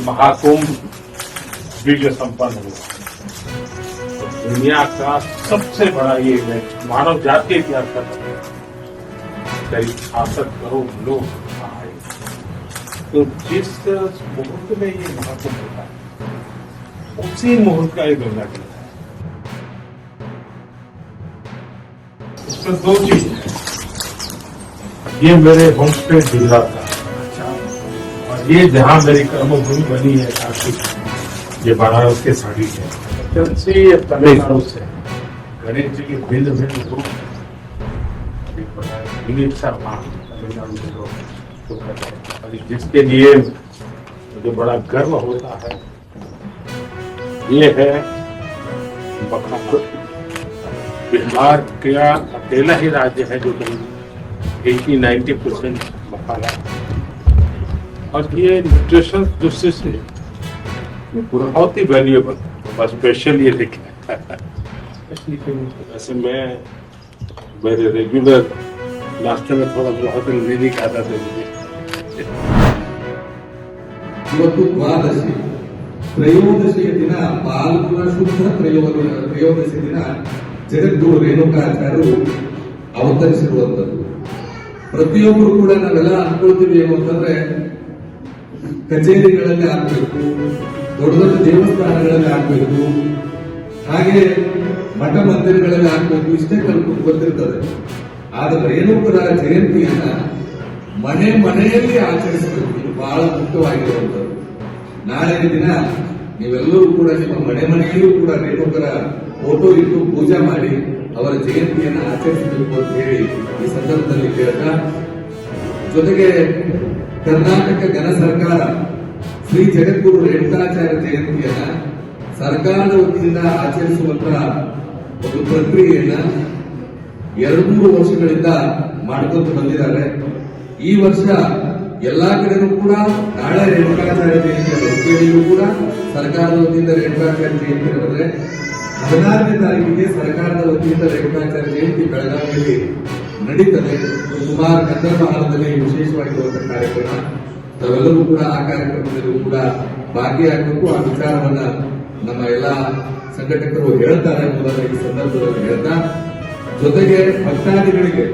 महाकुंभ विजय संपन्न हुआ। दुनिया का सबसे बड़ा ये इवेंट मानव जाति के इतिहास का करीब 66 करोड़ लोग आए। तो जिस मुहूर्त में ये महाकुंभ होता है उसी मुहूर्त का ये गंगा जल है। उसमें दो चीज है, ये मेरे होम स्टे जिला का और ये जहाँ मेरी कर्मभूमि बनी है काशी, ये बनारस के साड़ी है। तमिलनाडु से गणेश जी के भिन्न भिन्न रूप तमिलनाडु के लोग और जिसके लिए मुझे बड़ा गर्व होता है ये है बकापुर। बिहार का अकेला ही राज्य है जो 80-90% बकाला और ये न्यूट्रिशन दृष्टि से बहुत ही वैल्यूएबल बस स्पेशल ये लिखा है। वैसे मैं मेरे रेगुलर नाश्ते में थोड़ा बहुत नहीं खाता था मुझे। ಇವತ್ತು ದ್ವಾದಶಿ ತ್ರಯೋದಶಿಯ ದಿನ ಪಾಲ್ಗುಣ ಶುದ್ಧ ತ್ರಯೋದಶಿ ದಿನ ಜಗದ್ಗುರು ರೇಣುಕಾಚಾರ್ಯರು ಅವತರಿಸಿರುವಂತದ್ದು. ಪ್ರತಿಯೊಬ್ಬರು ಕೂಡ ನಾವೆಲ್ಲ ಅನ್ಕೊಳ್ತೀವಿ ಏನು ಅಂತಂದ್ರೆ ಕಚೇರಿಗಳಲ್ಲಿ ಆಗ್ಬೇಕು, ದೊಡ್ಡ ದೊಡ್ಡ ದೇವಸ್ಥಾನಗಳಲ್ಲಿ ಆಗ್ಬೇಕು, ಹಾಗೆ ಮಠ ಮಂದಿರಗಳಲ್ಲಿ ಆಗ್ಬೇಕು, ಇಷ್ಟೇ ಕಲ್ಪನೆ ಗೊತ್ತಿರ್ತದೆ. ಆದ್ರೆ ರೇಣುಕರ ಜಯಂತಿಯನ್ನ ಮನೆ ಮನೆಯಲ್ಲಿ ಆಚರಿಸಬೇಕು, ಇದು ಬಹಳ ಮುಖ್ಯವಾಗಿರುವಂತದ್ದು. ನಾಳೆ ದಿನ ನೀವೆಲ್ಲರೂ ಕೂಡ ನಿಮ್ಮ ಮನೆ ಮನೆಯಲ್ಲೂ ಕೂಡ ರೇಣುಕರ ಫೋಟೋ ಇಟ್ಟು ಪೂಜೆ ಮಾಡಿ ಅವರ ಜಯಂತಿಯನ್ನು ಆಚರಿಸಬೇಕು ಅಂತ ಹೇಳಿ ಈ ಸಂದರ್ಭದಲ್ಲಿ ಕೇಳ್ತಾ, ಜೊತೆಗೆ ಕರ್ನಾಟಕ ಘನ ಸರ್ಕಾರ ಶ್ರೀ ಜಗದ್ಗುರು ರೇಣುಕಾಚಾರ್ಯ ಜಯಂತಿಯನ್ನ ಸರ್ಕಾರದ ವತಿಯಿಂದ ಆಚರಿಸುವಂತಹ ಒಂದು ಪ್ರಕ್ರಿಯೆಯನ್ನ 2-3 ವರ್ಷಗಳಿಂದ ಮಾಡ್ಕೊಂಡು ಬಂದಿದ್ದಾರೆ. ಈ ವರ್ಷ ಎಲ್ಲಾ ಕಡೆನೂ ಕೂಡ ನಾಳೆ ರೇಣುಕಾಚಾರ್ಯ ಜಯಂತಿ ಬೆಳಗಾವಿಯಲ್ಲೂ ಕೂಡ ಸರ್ಕಾರದ ವತಿಯಿಂದ ರೇಣುಕಾಚಾರ್ಯ ಜಯಂತಿ ನಡೆದರೆ 16ನೇ ತಾರೀಕಿಗೆ ಸರ್ಕಾರದ ವತಿಯಿಂದ ರೇಣುಕಾಚಾರ್ಯ ಜಯಂತಿ ಬೆಳಗಾವಿಯಲ್ಲಿ ನಡೀತದೆ. ಸುಮಾರು ಕನ್ನಡ ಹಾಲದಲ್ಲಿ ವಿಶೇಷವಾಗಿರುವಂತಹ ಕಾರ್ಯಕ್ರಮ, ನಾವೆಲ್ಲರೂ ಕೂಡ ಆ ಕಾರ್ಯಕ್ರಮದಲ್ಲೂ ಕೂಡ ಭಾಗಿಯಾಗಬೇಕು. ಆ ವಿಚಾರವನ್ನ ನಮ್ಮ ಎಲ್ಲಾ ಸಂಘಟಕರು ಹೇಳ್ತಾರೆ ಎಂಬುದನ್ನು ಈ ಸಂದರ್ಭದಲ್ಲಿ ಹೇಳ್ತಾ, ಜೊತೆಗೆ ಭಕ್ತಾದಿಗಳಿಗೆ